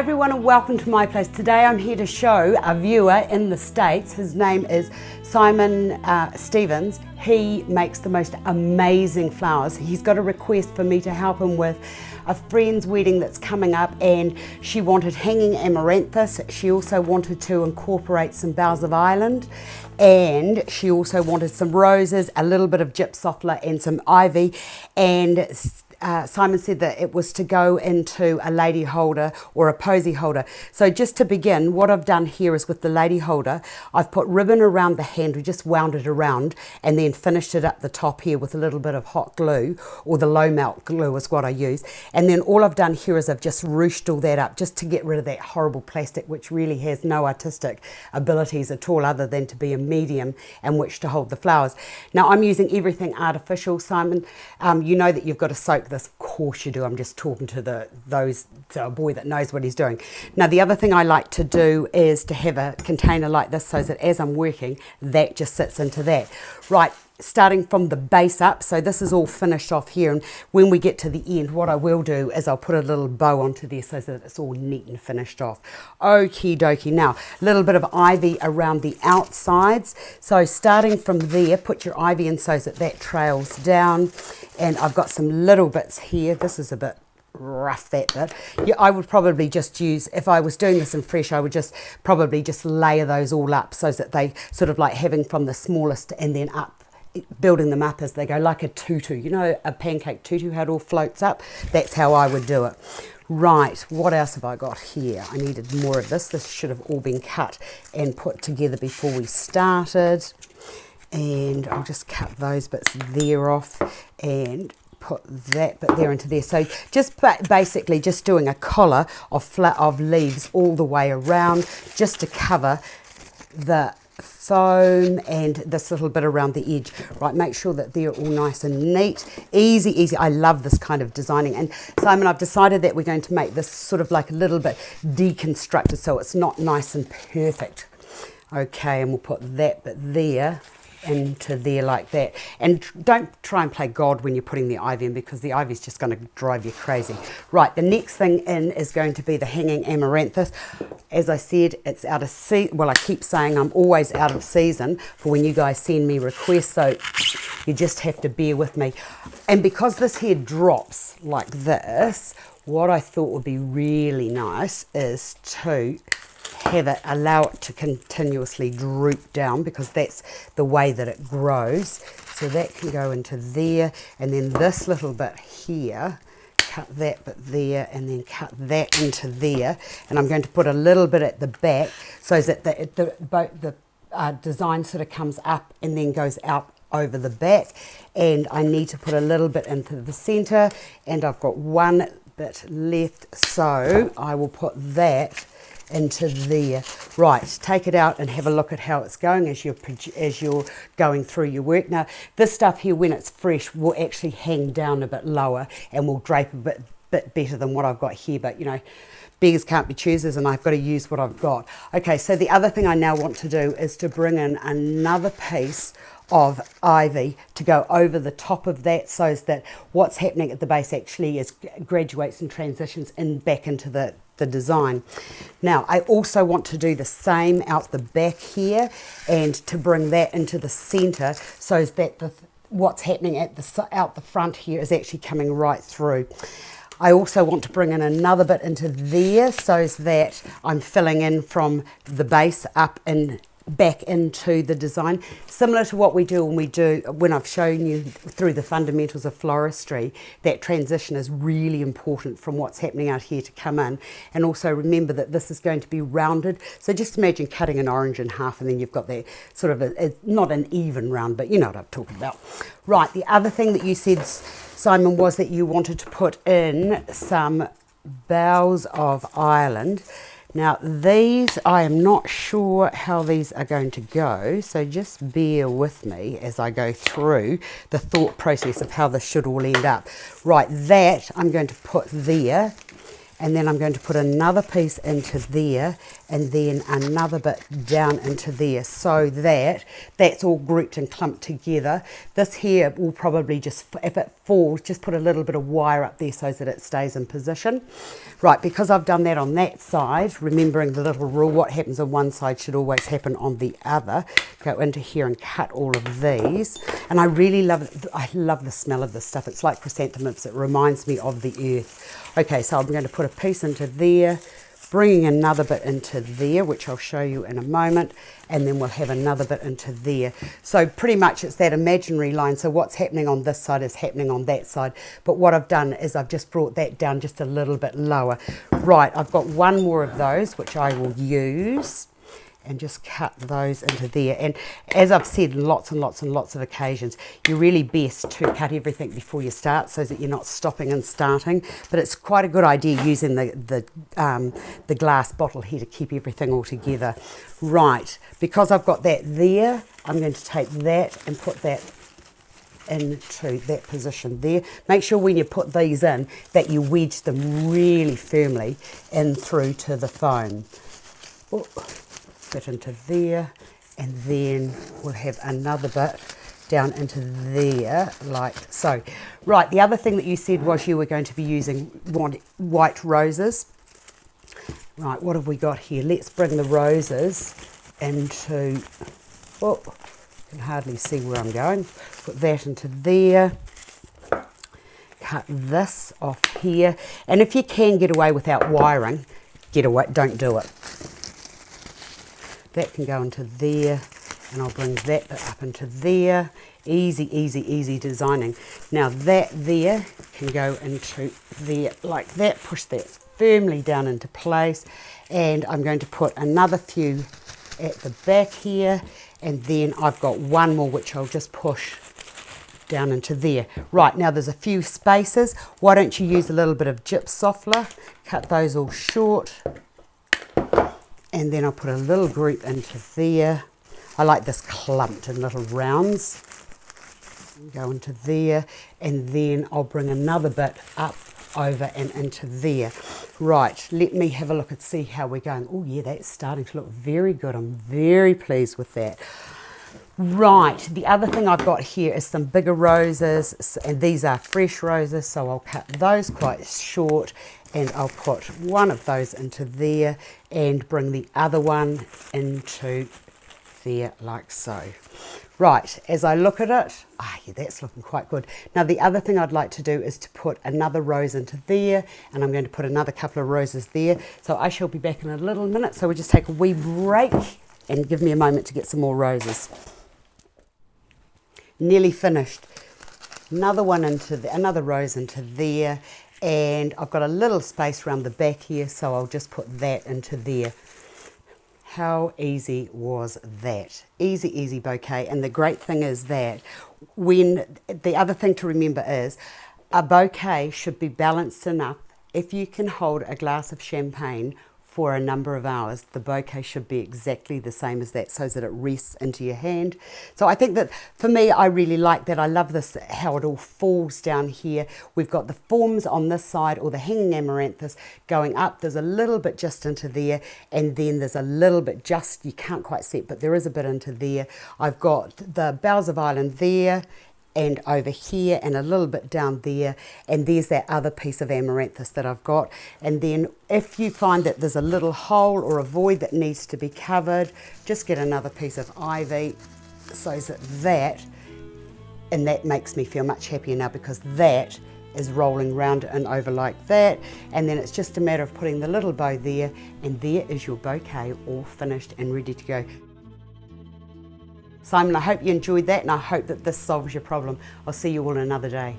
everyone and welcome to my place. Today I'm here to show a viewer in the States. His name is Simon Stevens. He makes the most amazing flowers. He's got a request for me to help him with a friend's wedding that's coming up, and she wanted hanging amaranthus. She also wanted to incorporate some boughs of Ireland, and she also wanted some roses, a little bit of gypsophylla and some ivy. And Simon said that it was to go into a lady holder or a posy holder. So just to begin, what I've done here is with the lady holder, I've put ribbon around the handle, just wound it around, and then finished it up the top here with a little bit of hot glue, or the low melt glue is what I use. And then all I've done here is I've just ruched all that up just to get rid of that horrible plastic, which really has no artistic abilities at all other than to be a medium in which to hold the flowers. Now I'm using everything artificial, Simon. You know that you've got to soak this. Of course you do. I'm just talking to a boy that knows what he's doing. Now the other thing I like to do is to have a container like this so that as I'm working, that just sits into that. Right, starting from the base up, so this is all finished off here, and when we get to the end, what I will do is I'll put a little bow onto there so that it's all neat and finished off. Okie dokie. Now a little bit of ivy around the outsides, so starting from there, put your ivy in so that that trails down. And I've got some little bits here. This is a bit rough, that bit. Yeah, I would probably just use, if I was doing this in fresh, I would just probably just layer those all up so that they sort of like having from the smallest and then up, building them up as they go, like a tutu. You know, a pancake tutu, how it all floats up? That's how I would do it. Right, what else have I got here? I needed more of this. This should have all been cut and put together before we started. And I'll just cut those bits there off and put that bit there into there. So just basically just doing a collar of leaves all the way around, just to cover the foam and this little bit around the edge. Right, make sure that they're all nice and neat. Easy. I love this kind of designing. And Simon, I've decided that we're going to make this sort of like a little bit deconstructed so it's not nice and perfect. Okay, and we'll put that bit there into there like that. And don't try and play God when you're putting the ivy in, because the ivy is just going to drive you crazy. Right, the next thing in is going to be the hanging amaranthus. As I said, it's out of season. Well, I keep saying I'm always out of season for when you guys send me requests, so you just have to bear with me. And because this here drops like this, what I thought would be really nice is to have it, allow it to continuously droop down, because that's the way that it grows. So that can go into there, and then this little bit here, cut that bit there, and then cut that into there. And I'm going to put a little bit at the back so that the design sort of comes up and then goes out over the back. And I need to put a little bit into the center, and I've got one bit left, so I will put that into there. Right, take it out and have a look at how it's going as you're going through your work. Now this stuff here, when it's fresh, will actually hang down a bit lower and will drape a bit better than what I've got here, but you know, beggars can't be choosers, and I've got to use what I've got. Okay, so the other thing I now want to do is to bring in another piece of ivy to go over the top of that, so that what's happening at the base actually is graduates and transitions back into the design. Now I also want to do the same out the back here, and to bring that into the center so that what's happening out the front here is actually coming right through. I also want to bring in another bit into there so that I'm filling in from the base up and back into the design, similar to what we do when I've shown you through the fundamentals of floristry. That transition is really important from what's happening out here to come in. And also remember that this is going to be rounded, so just imagine cutting an orange in half, and then you've got that sort of not an even round, but you know what I'm talking about. Right, the other thing that you said, Simon, was that you wanted to put in some boughs of Ireland. Now these, I am not sure how these are going to go, so just bear with me as I go through the thought process of how this should all end up. Right, that I'm going to put there, and then I'm going to put another piece into there, and then another bit down into there, so that that's all grouped and clumped together. This here will probably just, if it falls, just put a little bit of wire up there so that it stays in position. Right, because I've done that on that side, remembering the little rule, what happens on one side should always happen on the other. Go into here and cut all of these, and I really love it. I love the smell of this stuff. It's like chrysanthemums. It reminds me of the earth. Okay, so I'm going to put a piece into there, bringing another bit into there, which I'll show you in a moment, and then we'll have another bit into there. So pretty much it's that imaginary line, so what's happening on this side is happening on that side, but what I've done is I've just brought that down just a little bit lower. Right, I've got one more of those which I will use, and just cut those into there. And as I've said lots and lots and lots of occasions, you're really best to cut everything before you start so that you're not stopping and starting, but it's quite a good idea using the glass bottle here to keep everything all together. Right, because I've got that there, I'm going to take that and put that into that position there. Make sure when you put these in that you wedge them really firmly in through to the foam. Oh. Bit into there, and then we'll have another bit down into there like so. Right, the other thing that you said was you were going to be using white roses. Right, what have we got here? Let's bring the roses into, oh, I can hardly see where I'm going. Put that into there. Cut this off here, and if you can get away without wiring, get away, don't do it. That can go into there, and I'll bring that bit up into there. Easy, easy, easy designing. Now that there can go into there like that. Push that firmly down into place, and I'm going to put another few at the back here, and then I've got one more which I'll just push down into there. Right, now there's a few spaces. Why don't you use a little bit of gypsophla? Cut those all short. And then I'll put a little group into there. I like this clumped in little rounds. Go into there, and then I'll bring another bit up over and into there. Right, let me have a look and see how we're going. Oh yeah, that's starting to look very good. I'm very pleased with that. Right, the other thing I've got here is some bigger roses, and these are fresh roses, so I'll cut those quite short, and I'll put one of those into there and bring the other one into there like so. Right, as I look at it, yeah, that's looking quite good. Now the other thing I'd like to do is to put another rose into there, and I'm going to put another couple of roses there. So I shall be back in a little minute, so we'll just take a wee break and give me a moment to get some more roses. Nearly finished. Another one into the, another rose into there, and I've got a little space around the back here, so I'll just put that into there. How easy was that? Easy, easy bouquet. And the great thing is that the other thing to remember is a bouquet should be balanced enough. If you can hold a glass of champagne for a number of hours, the bouquet should be exactly the same as that, so that it rests into your hand. So I think that for me, I really like that. I love this, how it all falls down here. We've got the forms on this side, or the hanging amaranthus going up. There's a little bit just into there, and then there's a little bit just, you can't quite see it, but there is a bit into there. I've got the boughs of Ireland there, and over here, and a little bit down there, and there's that other piece of amaranthus that I've got. And then if you find that there's a little hole or a void that needs to be covered, just get another piece of ivy, so that, and that makes me feel much happier now, because that is rolling round and over like that, and then it's just a matter of putting the little bow there, and there is your bouquet all finished and ready to go. Simon, I hope you enjoyed that, and I hope that this solves your problem. I'll see you all another day.